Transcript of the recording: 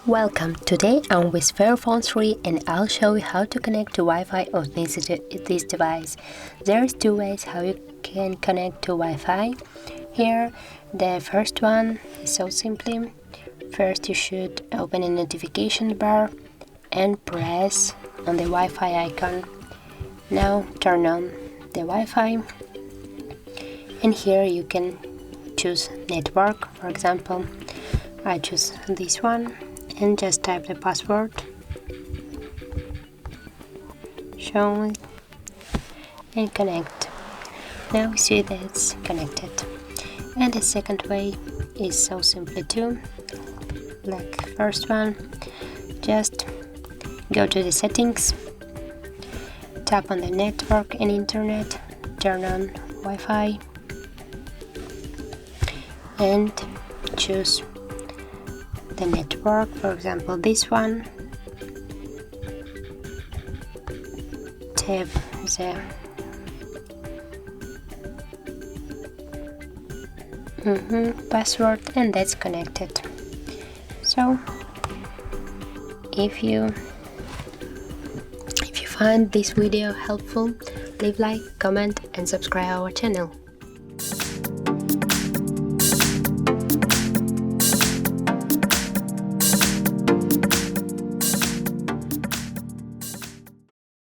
Welcome, today I'm with FairPhone 3 and I'll show you how to connect to Wi-Fi of this device. There's two ways how you can connect to Wi-Fi. Here, the first one is so simply. First you should open a notification bar and press on the Wi-Fi icon. Now turn on the Wi-Fi and here you can choose network. For example, I choose this one and just type the password, show it, and connect. Now we see that it's connected. And the second way is so simply too, like first one, just go to the settings, tap on the network and internet, turn on Wi-Fi and choose the network, for example this one. Tap the password and that's connected. So if you find this video helpful, leave like, comment and subscribe our channel.